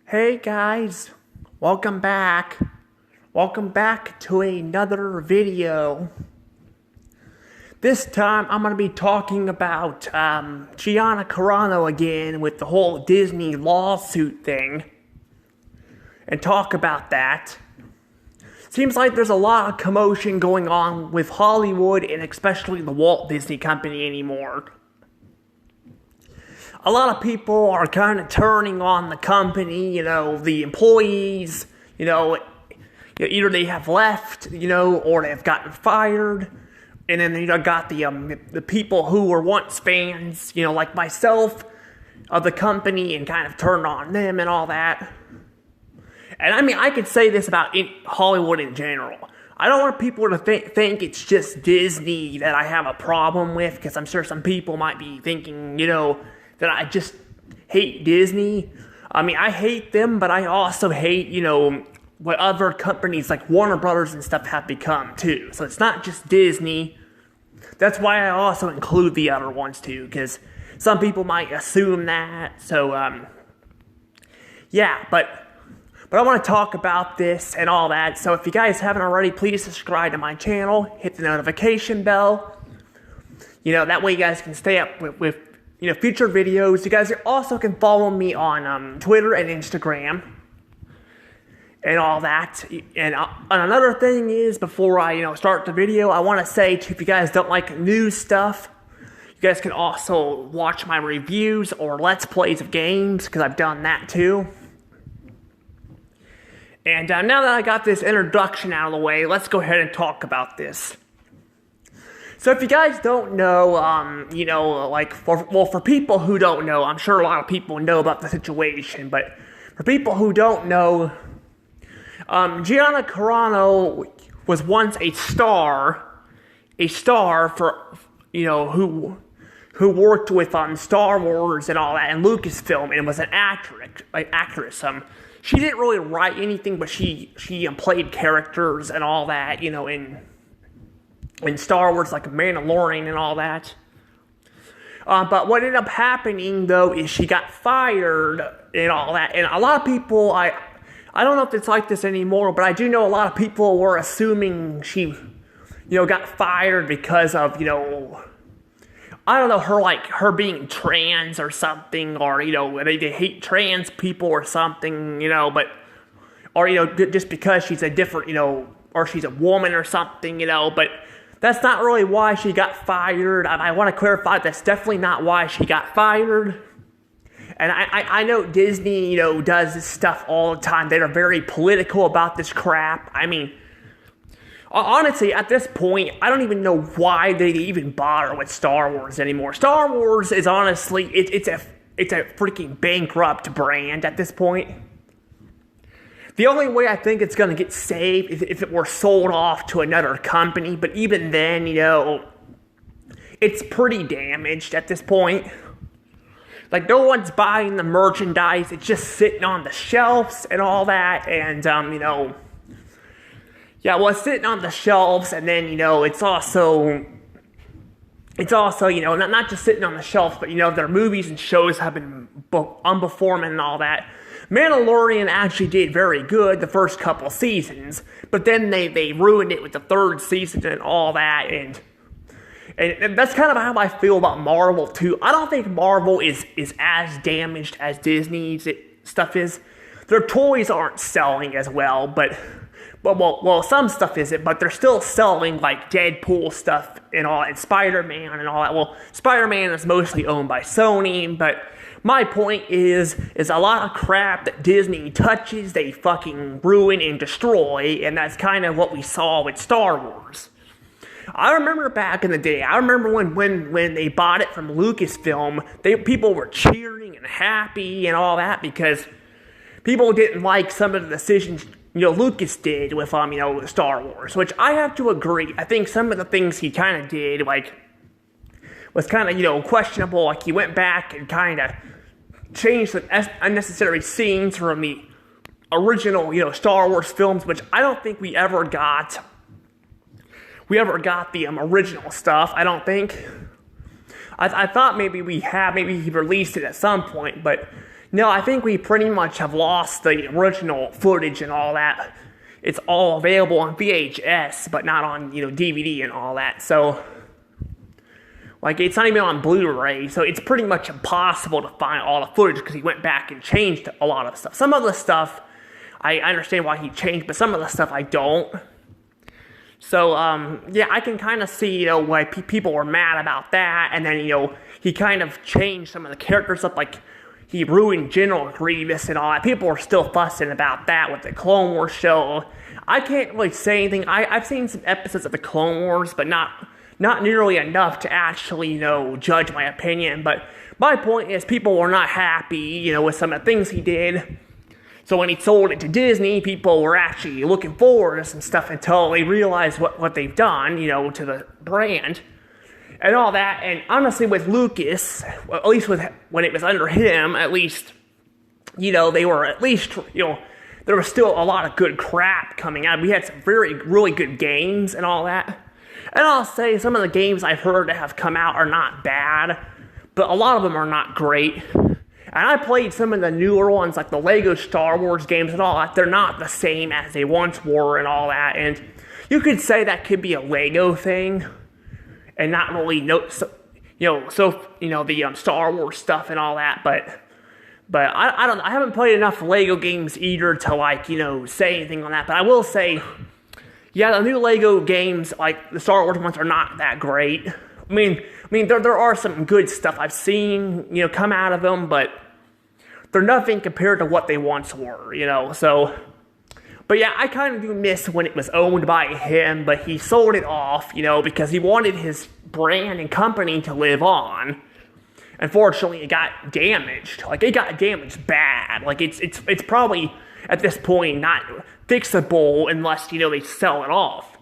Hey guys, welcome back. Welcome back to another video. This time I'm going to be talking about Gianna Carrano again with the whole Disney lawsuit thing. And talk about that. Seems like there's a lot of commotion going on with Hollywood and especially the Walt Disney Company anymore. A lot of people are kind of turning on the company, the employees, either they have left, or they've gotten fired. And then, got the people who were once fans, like myself, of the company and kind of turned on them and all that. And I mean, I could say this about Hollywood in general. I don't want people to think it's just Disney that I have a problem with, because I'm sure some people might be thinking, that I just hate Disney. I mean, I hate them, but I also hate, what other companies like Warner Brothers and stuff have become too. So it's not just Disney. That's why I also include the other ones too, because some people might assume that. So, yeah, but I want to talk about this and all that. So if you guys haven't already, please subscribe to my channel. Hit the notification bell. That way you guys can stay up with future videos. You guys also can follow me on Twitter and Instagram and all that. And another thing is, before I start the video, I want to say if you guys don't like news stuff, you guys can also watch my reviews or let's plays of games, because I've done that too. And now that I got this introduction out of the way, let's go ahead and talk about this. So if you guys don't know, for people who don't know, I'm sure a lot of people know about the situation, but for people who don't know, Gianna Carrano was once a star for, who worked with Star Wars and all that, and Lucasfilm, and was an actress. She didn't really write anything, but she played characters and all that, in Star Wars, like Mandalorian and all that. But what ended up happening, though, is she got fired and all that. And a lot of people, I don't know if it's like this anymore, but I do know a lot of people were assuming she, got fired because of, I don't know, her being trans or something, or, they hate trans people or something, just because she's a different, or she's a woman or something, but that's not really why she got fired. I want to clarify, that's definitely not why she got fired. And I know Disney, does this stuff all the time. They're very political about this crap. I mean, honestly, at this point, I don't even know why they even bother with Star Wars anymore. Star Wars is honestly, it's a freaking bankrupt brand at this point. The only way I think it's going to get saved is if it were sold off to another company. But even then, it's pretty damaged at this point. Like, no one's buying the merchandise. It's just sitting on the shelves and all that. And, yeah, well, it's sitting on the shelves. And then, it's also, not just sitting on the shelves, but, their movies and shows have been underperforming and all that. Mandalorian actually did very good the first couple seasons, but then they ruined it with the third season and all that, and that's kind of how I feel about Marvel too. I don't think Marvel is as damaged as Disney's stuff is. Their toys aren't selling as well, but some stuff isn't, but they're still selling like Deadpool stuff and all, and Spider-Man and all that. Well, Spider-Man is mostly owned by Sony, but my point is a lot of crap that Disney touches, they fucking ruin and destroy, and that's kind of what we saw with Star Wars. I remember back in the day, when they bought it from Lucasfilm, people were cheering and happy and all that, because people didn't like some of the decisions, Lucas did with, Star Wars, which I have to agree. I think some of the things he kind of did, was kind of, questionable. Like, he went back and kind of changed some unnecessary scenes from the original, Star Wars films, which I don't think we ever got the original stuff, I don't think. I thought maybe he released it at some point, but No, I think we pretty much have lost the original footage and all that. It's all available on VHS, but not on, DVD and all that. So, like, it's not even on Blu-ray, so it's pretty much impossible to find all the footage because he went back and changed a lot of stuff. Some of the stuff, I understand why he changed, but some of the stuff I don't. So, yeah, I can kind of see, why people were mad about that, and then, he kind of changed some of the characters up, like, he ruined General Grievous and all that. People were still fussing about that with the Clone Wars show. I can't really say anything. I've seen some episodes of the Clone Wars, but not nearly enough to actually, judge my opinion. But my point is, people were not happy, with some of the things he did. So when he sold it to Disney, people were actually looking forward to some stuff until they realized what they've done, to the brand. And all that, and honestly with Lucas, at least when it was under him, at least, they were at least, there was still a lot of good crap coming out. We had some really good games and all that. And I'll say some of the games I've heard that have come out are not bad, but a lot of them are not great. And I played some of the newer ones, like the Lego Star Wars games and all that. They're not the same as they once were and all that. And you could say that could be a Lego thing. And not really the Star Wars stuff and all that, but I haven't played enough Lego games either to say anything on that. But I will say, yeah, the new Lego games, like the Star Wars ones, are not that great. I mean there are some good stuff I've seen come out of them, but they're nothing compared to what they once were, So. But yeah, I kind of do miss when it was owned by him, but he sold it off, because he wanted his brand and company to live on. Unfortunately, it got damaged. Like, it got damaged bad. Like, it's probably, at this point, not fixable unless, they sell it off.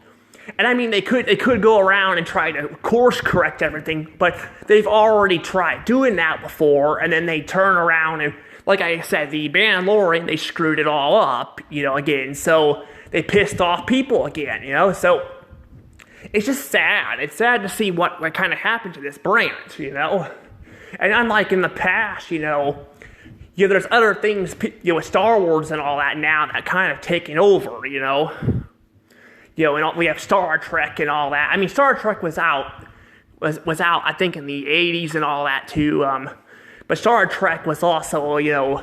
And I mean, they could go around and try to course correct everything, but they've already tried doing that before, and then they turn around and, like I said, the Mandalorian, they screwed it all up, again. So they pissed off people again, So it's just sad. It's sad to see what kind of happened to this brand, And unlike in the past, there's other things, with Star Wars and all that now that kind of taken over, and we have Star Trek and all that. I mean, Star Trek was out, I think, in the 80s and all that too. But Star Trek was also,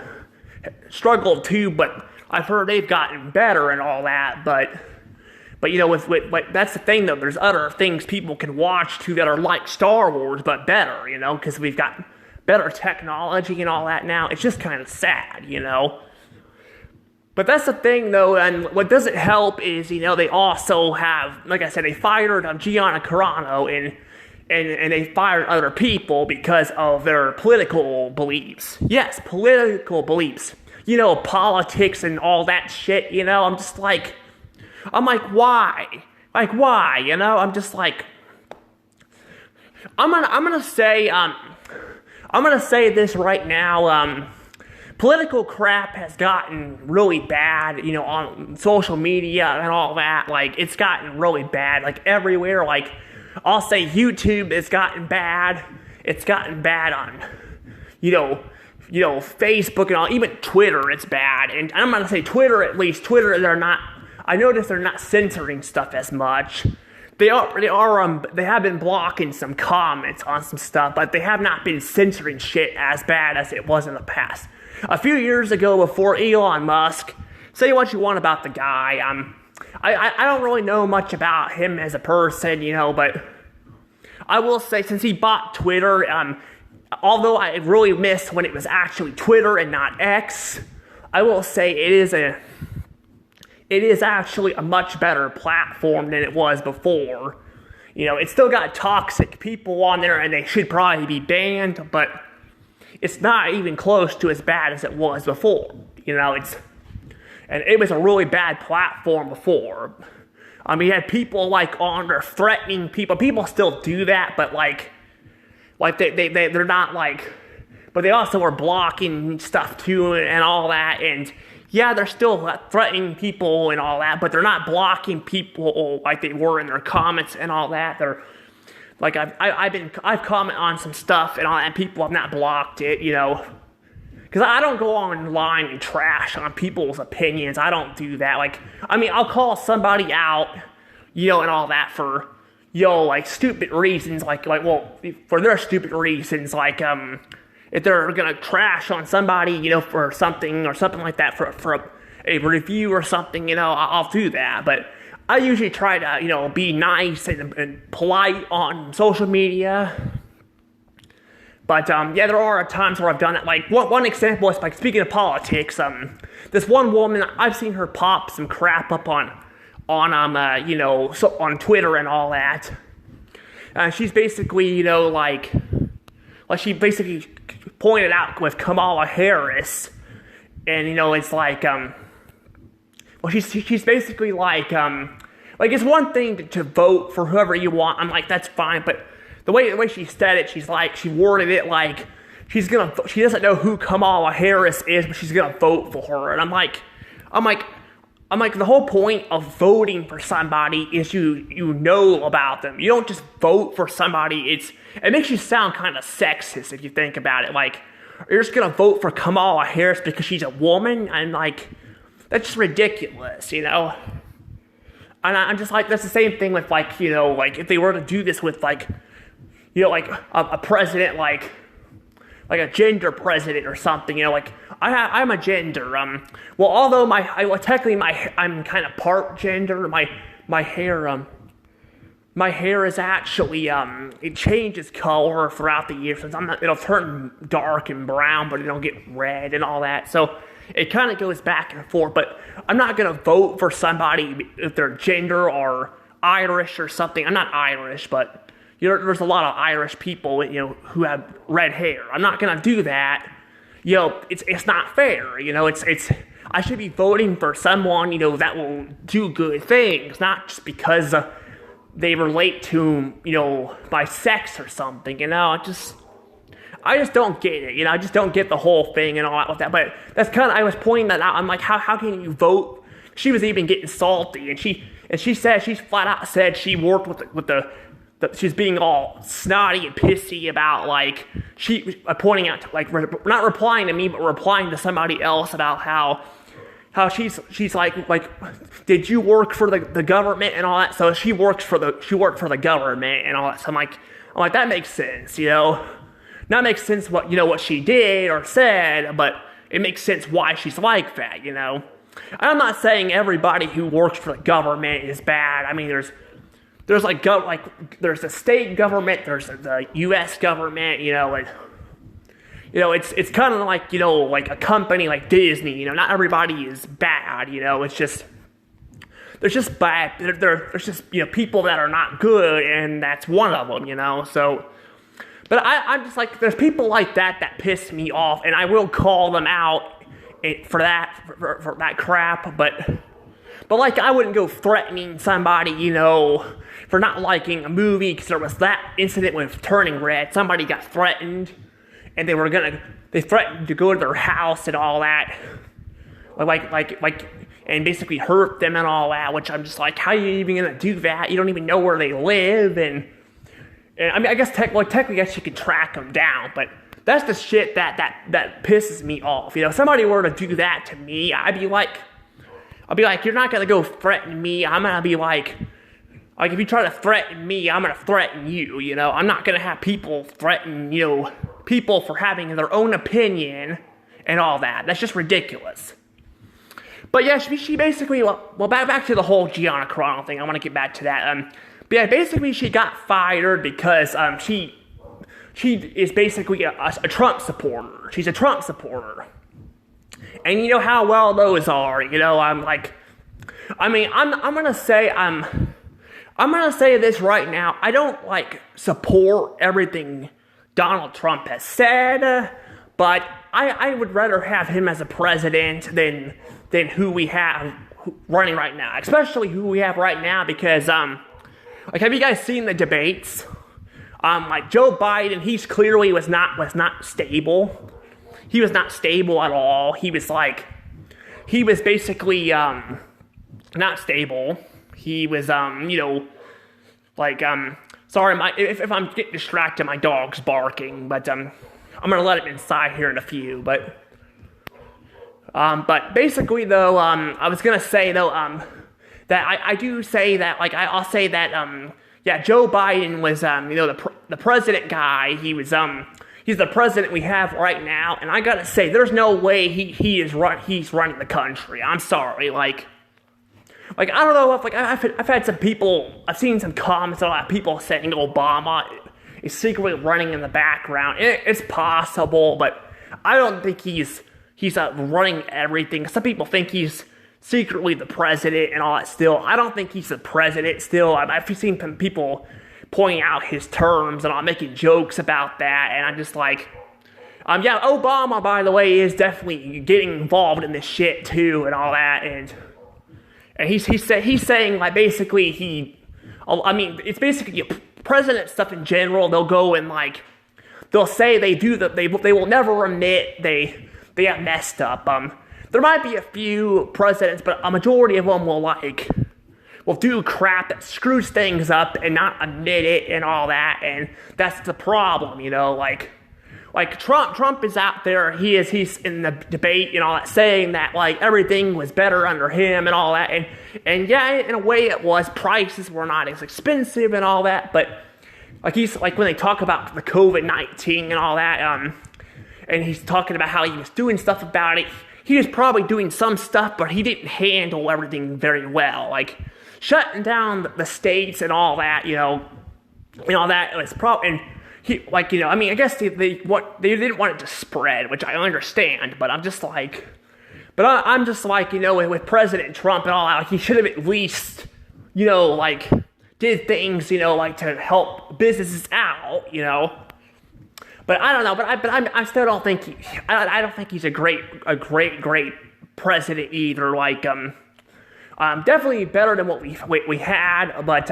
struggled too, but I've heard they've gotten better and all that, but with that's the thing though, there's other things people can watch too that are like Star Wars, but better, because we've got better technology and all that now. It's just kind of sad, But that's the thing though, and what doesn't help is, they also have, like I said, they fired Gianna Carrano and they fired other people because of their political beliefs. Yes, political beliefs. Politics and all that shit, I'm like, why? Like, why? I'm just like, I'm gonna say this right now, political crap has gotten really bad, on social media and all that. Like, it's gotten really bad, like, everywhere. Like, I'll say YouTube has gotten bad. It's gotten bad on, Facebook and all, even Twitter, it's bad. And I'm going to say Twitter, at least. Twitter, I notice they're not censoring stuff as much. They have been blocking some comments on some stuff, but they have not been censoring shit as bad as it was in the past. A few years ago, before Elon Musk, say what you want about the guy, I don't really know much about him as a person, but I will say, since he bought Twitter, although I really missed when it was actually Twitter and not X, I will say it is actually a much better platform than it was before. It's still got toxic people on there and they should probably be banned, but it's not even close to as bad as it was before. And it was a really bad platform before. I mean, you had people on there threatening people. People still do that, but they're not but they also were blocking stuff too and all that. And yeah, they're still threatening people and all that, but they're not blocking people like they were in their comments and all that. They're I've commented on some stuff and all that, and people have not blocked it, because I don't go online and trash on people's opinions. I don't do that. Like, I mean, I'll call somebody out, and all that for, like stupid reasons, for their stupid reasons, like, if they're gonna trash on somebody, for something or something like that, for a review or something, I'll do that. But I usually try to, be nice and polite on social media. But, there are times where I've done it. Like, one example is, like, speaking of politics, this one woman, I've seen her pop some crap up on Twitter and all that. She's basically, like she basically pointed out with Kamala Harris, and, it's like, she's basically like it's one thing to vote for whoever you want. I'm like, that's fine, but the way she said it, she worded it like she doesn't know who Kamala Harris is, but she's gonna vote for her. And I'm like, the whole point of voting for somebody is you know about them. You don't just vote for somebody. It makes you sound kind of sexist if you think about it. Like, you're just gonna vote for Kamala Harris because she's a woman, and like, that's just ridiculous, And I'm just like, that's the same thing with like, if they were to do this with like, like a president, like a gender president or something, like I'm a gender. Although I'm kind of part gender. My hair is actually it changes color throughout the year. So it'll turn dark and brown, but it'll get red and all that. So it kind of goes back and forth. But I'm not gonna vote for somebody if they're gender or Irish or something. I'm not Irish, but there's a lot of Irish people, who have red hair. I'm not gonna do that. It's not fair. I should be voting for someone, that will do good things, not just because they relate to, my sex or something. I just don't get it. I just don't get the whole thing and all that with that. But that's kind of, I was pointing that out. I'm like, how can you vote? She was even getting salty, and she said, she's flat out said she worked with the she's being all snotty and pissy about, like, she pointing out to, like, not replying to me, but replying to somebody else about how she's like, did you work for the government and all that? So she worked for the government and all that. So I'm like, that makes sense, Not makes sense what she did or said, but it makes sense why she's like that, And I'm not saying everybody who works for the government is bad. I mean, there's there's the state government, there's the U.S. government, it's kind of like, like a company like Disney, not everybody is bad, it's just, there's just bad, there's just, people that are not good, and that's one of them, so, but I'm just like, there's people like that piss me off, and I will call them out for that crap, but like, I wouldn't go threatening somebody, for not liking a movie, because there was that incident with Turning Red. Somebody got threatened, and they threatened to go to their house and all that, and basically hurt them and all that, which I'm just like, how are you even gonna do that? You don't even know where they live, and I mean, I guess technically, I guess you could track them down, but that's the shit that pisses me off. If somebody were to do that to me, I'll be like, you're not gonna go threaten me. I'm gonna be like, if you try to threaten me, I'm gonna threaten you. I'm not gonna have people threaten, people for having their own opinion and all that. That's just ridiculous. But yeah, she basically, back to the whole Gianna carrano thing. I want to get back to that. But yeah, basically she got fired because she is basically a Trump supporter. She's a Trump supporter. And you know how well those are, I'm gonna say this right now. I don't support everything Donald Trump has said, but I would rather have him as a president than who we have running right now, especially who we have right now, because have you guys seen the debates? Joe Biden, he's clearly was not stable. He was not stable at all. He was basically not stable. He was sorry, if I'm getting distracted, my dog's barking, but I'm gonna let him inside here in a few. But But basically, though, I was gonna say though, that I do say that, like, I'll say that, yeah, Joe Biden was, the president guy. He's the president we have right now, and I gotta say, there's no way he's running the country. I'm sorry, like I don't know if, like, I've had some people, I've seen some comments on a lot of people saying Obama is secretly running in the background. It's possible, but I don't think he's running everything. Some people think he's secretly the president and all that still. I don't think he's the president still. I've seen some people pointing out his terms and all, making jokes about that, and I'm just like, yeah, Obama, by the way, is definitely getting involved in this shit too and all that, and he's saying, like, basically it's basically president stuff in general. They'll go and, like, they'll say they will never admit they have messed up. There might be a few presidents, but a majority of them will do crap that screws things up and not admit it and all that, and that's the problem, like Trump is out there, he's in the debate and all that, saying that, like, everything was better under him and all that, and yeah, in a way it was. Prices were not as expensive and all that, but like, he's like, when they talk about the COVID-19 and all that, and he's talking about how he was doing stuff about it, he was probably doing some stuff, but he didn't handle everything very well, like shutting down the states and all that, and all that was probably, and he, like, I mean, I guess they didn't want it to spread, which I understand, but I'm just like, with President Trump and all that, like, he should have at least, like, did things, like, to help businesses out, But I don't know, but I still don't think I don't think he's a great president either. Like, definitely better than what we had, but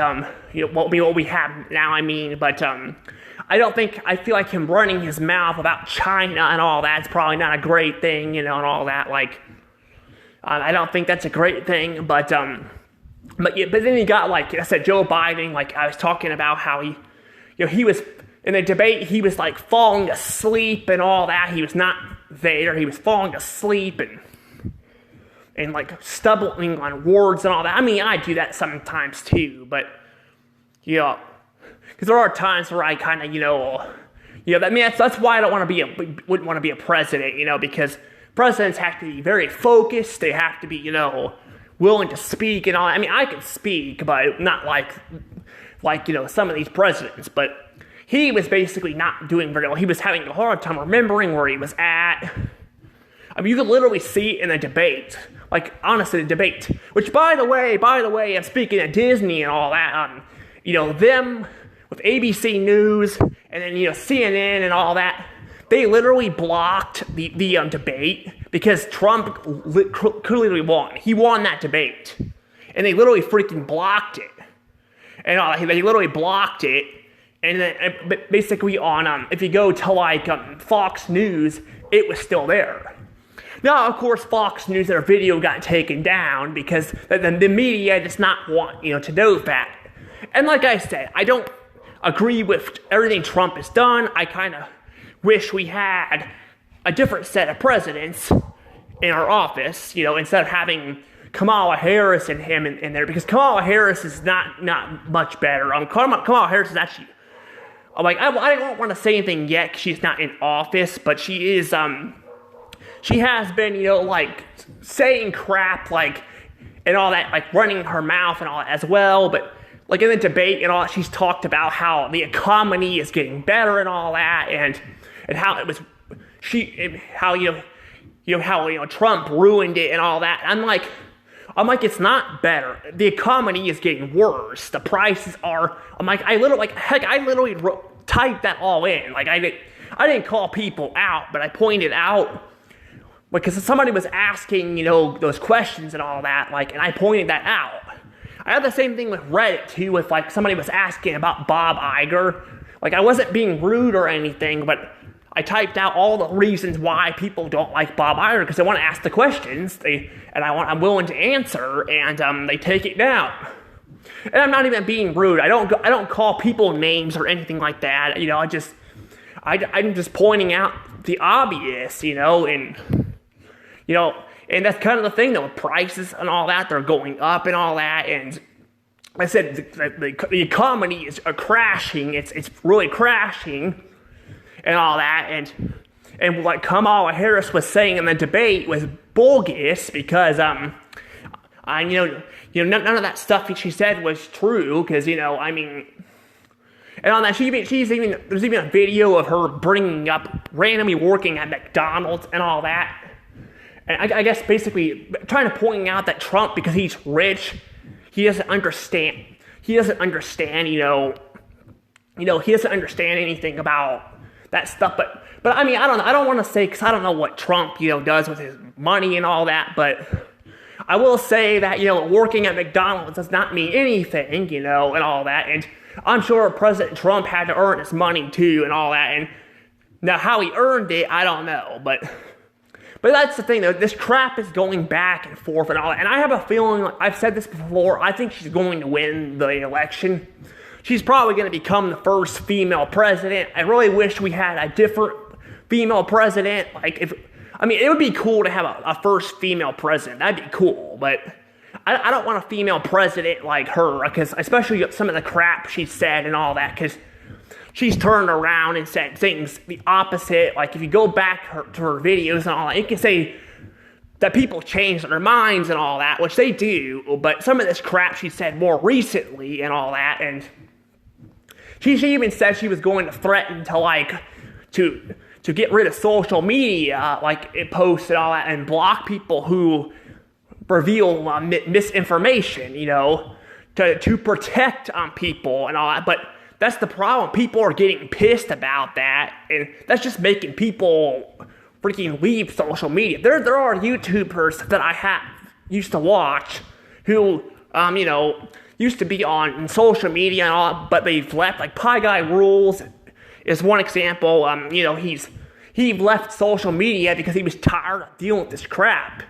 what we have now. I mean, but I feel like him running his mouth about China and all that's probably not a great thing, and all that. Like, I don't think that's a great thing, but then you got, like I said, Joe Biden. Like, I was talking about how he was in the debate, he was, like, falling asleep and all that. He was not there. He was falling asleep and like, stumbling on words and all that. I mean, I do that sometimes too, but, because there are times where I kind of, that's why I don't want to wouldn't want to be a president, because presidents have to be very focused. They have to be, willing to speak and all that. I mean, I can speak, but not like some of these presidents, but he was basically not doing very well. He was having a hard time remembering where he was at. I mean, you could literally see it in a debate. Like, honestly, a debate. Which, by the way, I'm speaking of Disney and all that, them with ABC News and then, CNN and all that, they literally blocked the debate because Trump clearly won. He won that debate. And they literally freaking blocked it. And they literally blocked it. And then basically on, if you go to, like, Fox News, it was still there. Now, of course, Fox News, their video got taken down because the media does not want, to know that. And like I said, I don't agree with everything Trump has done. I kind of wish we had a different set of presidents in our office, instead of having Kamala Harris and him in there, because Kamala Harris is not much better. Kamala Harris is actually, like, I don't want to say anything yet because she's not in office, but she is, she has been, like, saying crap, like, and all that, like, running her mouth and all that as well, but, like, in the debate and all that, she's talked about how the economy is getting better and all that, and how it was, how Trump ruined it and all that. I'm like, it's not better. The economy is getting worse. The prices are, I literally typed that all in. Like, I didn't call people out, but I pointed out, because somebody was asking, those questions and all that, like, and I pointed that out. I had the same thing with Reddit, too, with, like, somebody was asking about Bob Iger. Like, I wasn't being rude or anything, but I typed out all the reasons why people don't like Bob Iger, because they want to ask the questions, I'm willing to answer, and they take it down. And I'm not even being rude. I don't call people names or anything like that. I'm just pointing out the obvious, and And that's kind of the thing, though, with prices and all that, they're going up and all that, and I said the economy is crashing, it's really crashing, and all that, and what Kamala Harris was saying in the debate was bogus, because, none of that stuff she said was true, because, and on that, there's even a video of her bringing up randomly working at McDonald's and all that. And I guess basically trying to point out that Trump, because he's rich, he doesn't understand. He doesn't understand, he doesn't understand anything about that stuff. But I don't want to say, because I don't know what Trump, does with his money and all that. But I will say that, working at McDonald's does not mean anything, and all that. And I'm sure President Trump had to earn his money too and all that. And now how he earned it, I don't know. But that's the thing, though. This crap is going back and forth and all that. And I have a feeling, I've said this before, I think she's going to win the election. She's probably going to become the first female president. I really wish we had a different female president. It would be cool to have a first female president. That'd be cool. But I don't want a female president like her, because especially some of the crap she said and all that, because she's turned around and said things the opposite. Like, if you go back to her videos and all that, you can say that people change their minds and all that, which they do, but some of this crap she said more recently and all that, and she even said she was going to threaten to get rid of social media, posts and all that, and block people who reveal misinformation, to protect people and all that. But that's the problem. People are getting pissed about that, and that's just making people freaking leave social media. There are YouTubers that I used to watch who, used to be on social media and all, but they've left. Like Pie Guy Rules is one example. He left social media because he was tired of dealing with this crap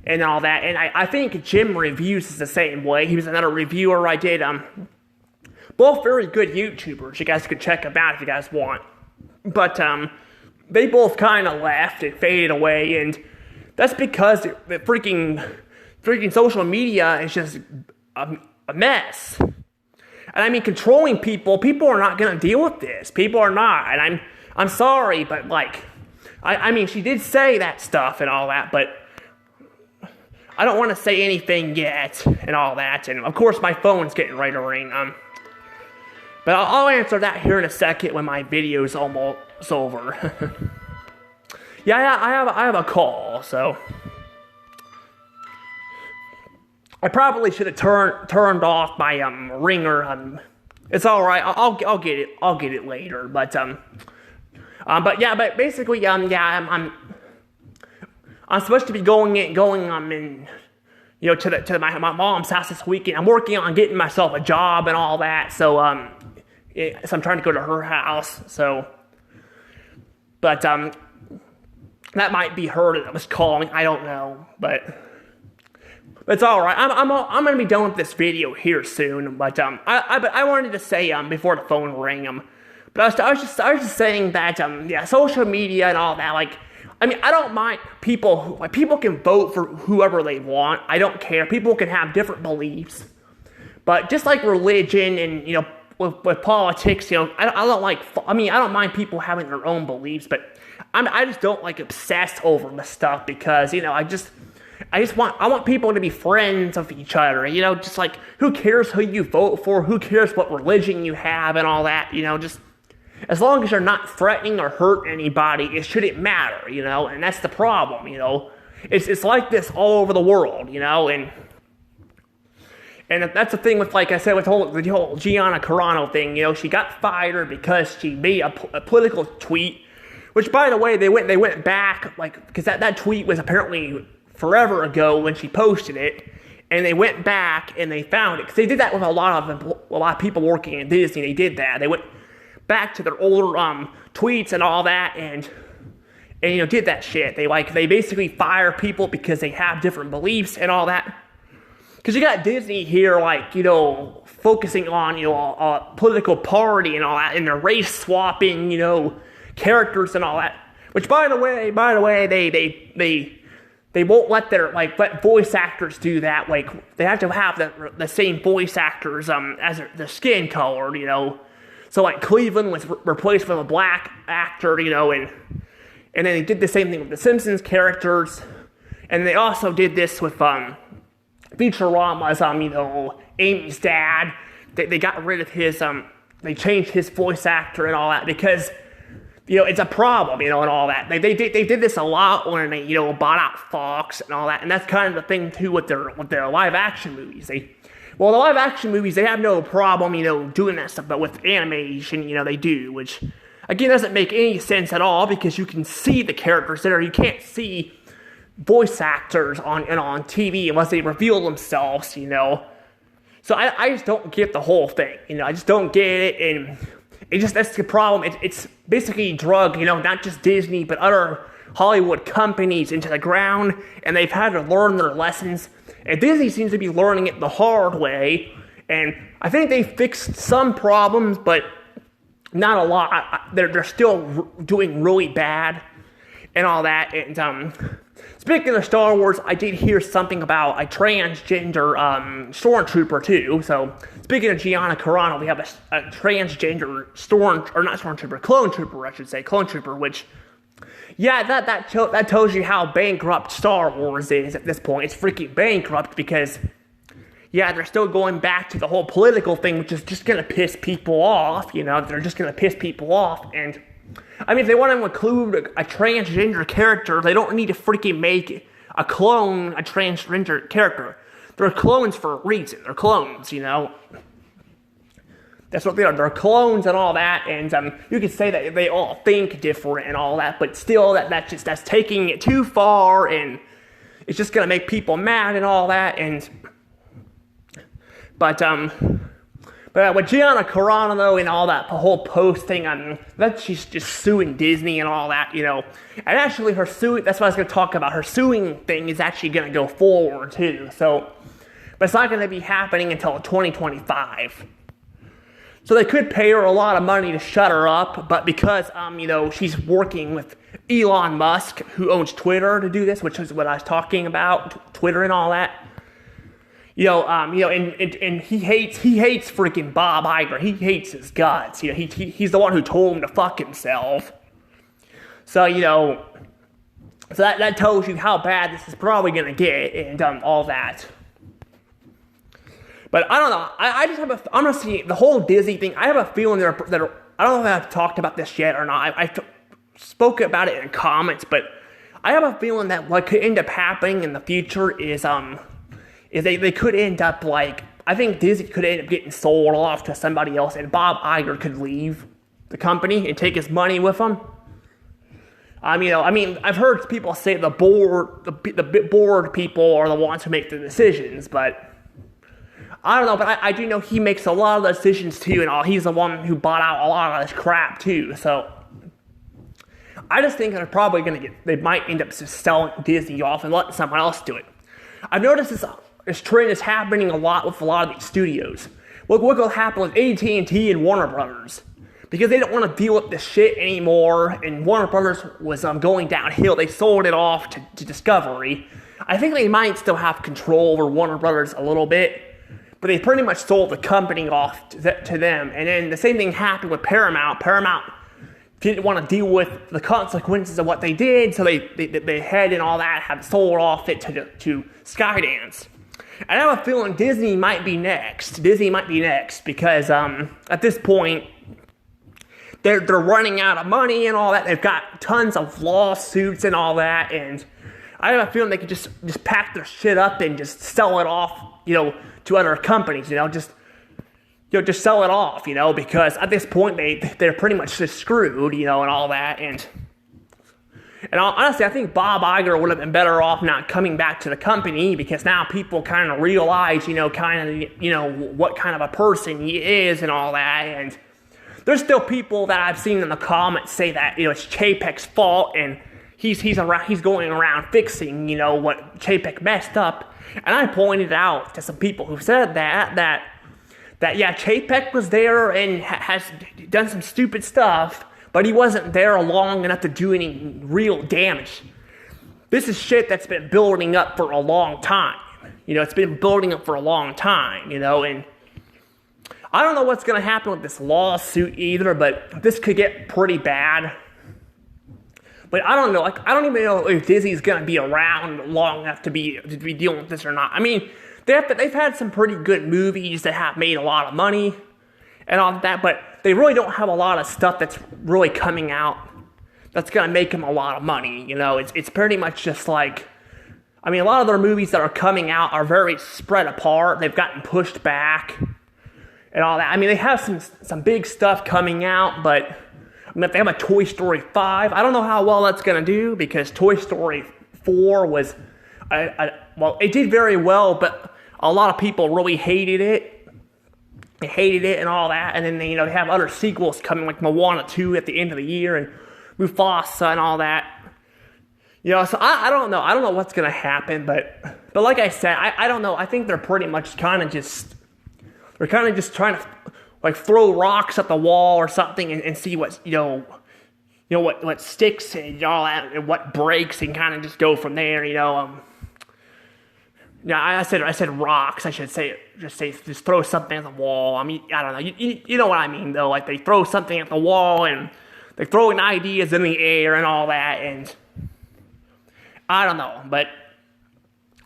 and all that. And I think Jim Reviews is the same way. He was another reviewer I did. Both very good YouTubers. You guys could check them out if you guys want. But they both kind of left and faded away, and that's because the freaking social media is just a mess. And controlling people are not going to deal with this. People are not. And I'm sorry, but she did say that stuff and all that, but I don't want to say anything yet and all that. And of course my phone's getting ready to ring. But I'll answer that here in a second when my video's almost over. Yeah, I have a call, so I probably should have turned off my ringer. It's all right. I'll get it. I'll get it later. But basically, I'm supposed to be going to my mom's house this weekend. I'm working on getting myself a job and all that. So I'm trying to go to her house. So, but that might be her that was calling. I don't know, but it's all right. I'm gonna be done with this video here soon. But I wanted to say before the phone rang but I was just saying that social media and all that. I don't mind people. People can vote for whoever they want. I don't care. People can have different beliefs, but just like religion and with politics, I don't mind people having their own beliefs, but I just don't obsess over the stuff, because I want people to be friends of each other. Just who cares who you vote for? Who cares what religion you have and all that? Just as long as you're not threatening or hurt anybody, it shouldn't matter. And that's the problem. It's like this all over the world. And that's the thing with, like I said, with the whole Gianna Carrano thing. She got fired because she made a political tweet, which, by the way, they went back, because that tweet was apparently forever ago when she posted it, and they went back and they found it, because they did that with a lot of people working at Disney. They did that. They went back to their older tweets and all that, and did that shit. They basically fire people because they have different beliefs and all that. Because you got Disney here, focusing on, a political party and all that, and they're race swapping, characters and all that. Which, by the way, they won't let voice actors do that. Like, they have to have the same voice actors as their skin color, So like Cleveland was replaced with a black actor, and then they did the same thing with the Simpsons characters, and they also did this with Futurama's Amy's dad. They got rid of his they changed his voice actor and all that because it's a problem, and all that. They did this a lot when they bought out Fox and all that, and that's kind of the thing too with their live action movies. The live action movies, they have no problem, doing that stuff, but with animation, they do, which, again, doesn't make any sense at all, because you can see the characters there. You can't see voice actors on TV unless they reveal themselves, So I just don't get the whole thing, I just don't get it, and that's the problem. It's basically drug, not just Disney, but other Hollywood companies into the ground, and they've had to learn their lessons. And Disney seems to be learning it the hard way, and I think they fixed some problems, but not a lot. They're still doing really bad and all that. And speaking of Star Wars, I did hear something about a transgender stormtrooper too. So speaking of Gianna Carrano, we have a transgender clone trooper, I should say, which. Yeah, that tells you how bankrupt Star Wars is at this point. It's freaking bankrupt because, they're still going back to the whole political thing, which is just going to piss people off, They're just going to piss people off. And, if they want to include a transgender character, they don't need to freaking make a transgender character. They're clones for a reason. They're clones, That's what they are. They're clones and all that, and you could say that they all think different and all that, but still, that's taking it too far, and it's just gonna make people mad and all that. And but with Gianna Carano though, and all that whole post thing, that she's just suing Disney and all that, And actually, her suing. That's what I was gonna talk about. Her suing thing is actually gonna go forward too. So, but it's not gonna be happening until 2025. So they could pay her a lot of money to shut her up, but because, she's working with Elon Musk, who owns Twitter, to do this, which is what I was talking about, Twitter and all that. And he hates freaking Bob Iger. He hates his guts. He's the one who told him to fuck himself. So, so that tells you how bad this is probably gonna get, and all that. But I don't know. I just have honestly, the whole Disney thing, I have a feeling that I don't know if I've talked about this yet or not. I spoke about it in comments, but I have a feeling that what could end up happening in the future is they could end up I think Disney could end up getting sold off to somebody else, and Bob Iger could leave the company and take his money with him. I've heard people say the board people are the ones who make the decisions, but I don't know, but I do know he makes a lot of the decisions too, and all. He's the one who bought out a lot of this crap too. So I just think they might end up just selling Disney off and letting someone else do it. I've noticed this trend is happening a lot with a lot of these studios. Look what will happen with AT&T and Warner Brothers, because they don't want to deal with this shit anymore. And Warner Brothers was going downhill. They sold it off to Discovery. I think they might still have control over Warner Brothers a little bit, but they pretty much sold the company off to them. And then the same thing happened with Paramount. Paramount didn't want to deal with the consequences of what they did, so they had and all that have sold off it to Skydance. And I have a feeling Disney might be next. Because at this point, they're running out of money and all that. They've got tons of lawsuits and all that, and I have a feeling they could just pack their shit up and just sell it off, to other companies, just sell it off, because at this point they're pretty much just screwed, and all that, and honestly, I think Bob Iger would have been better off not coming back to the company, because now people kind of realize, what kind of a person he is and all that, and there's still people that I've seen in the comments say that, it's Chapek's fault, and he's going around fixing, what Chapek messed up. And I pointed out to some people who said that Chapek was there and has done some stupid stuff, but he wasn't there long enough to do any real damage. this is shit that's been building up for a long time. It's been building up for a long time, and I don't know what's going to happen with this lawsuit either, but this could get pretty bad. But I don't know. I don't even know if Disney's going to be around long enough to be dealing with this or not. I mean, they've had some pretty good movies that have made a lot of money and all that, but they really don't have a lot of stuff that's really coming out that's going to make them a lot of money. It's pretty much just like, I mean, a lot of their movies that are coming out are very spread apart. They've gotten pushed back and all that. I mean, they have some big stuff coming out, but I mean, if they have a Toy Story 5, I don't know how well that's going to do, because Toy Story 4 was, well, it did very well, but a lot of people really hated it. They hated it and all that, and then they have other sequels coming, like Moana 2 at the end of the year, and Mufasa and all that. So I don't know. I don't know what's going to happen, but like I said, I don't know. I think they're pretty much kind of just trying to like throw rocks at the wall or something and see what what sticks and all that, and what breaks, and kind of just go from there. Yeah, I said rocks. I should say just throw something at the wall. I mean, I don't know. You know what I mean though. Like, they throw something at the wall and they're throwing ideas in the air and all that, and I don't know, but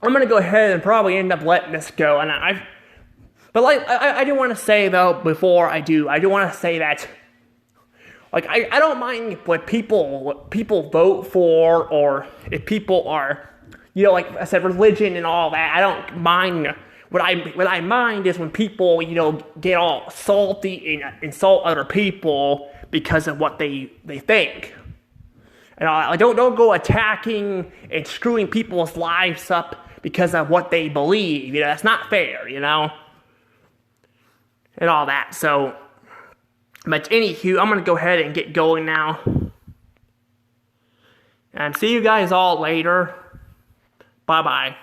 I'm gonna go ahead and probably end up letting this go. And I do want to say though, before I do want to say that, like, I don't mind what people vote for, or if people are, like I said, religion and all that. I don't mind. What I mind is when people, get all salty and insult other people because of what they think. And I don't go attacking and screwing people's lives up because of what they believe. That's not fair, and all that. So, but anywho, I'm gonna go ahead and get going now. And see you guys all later. Bye-bye.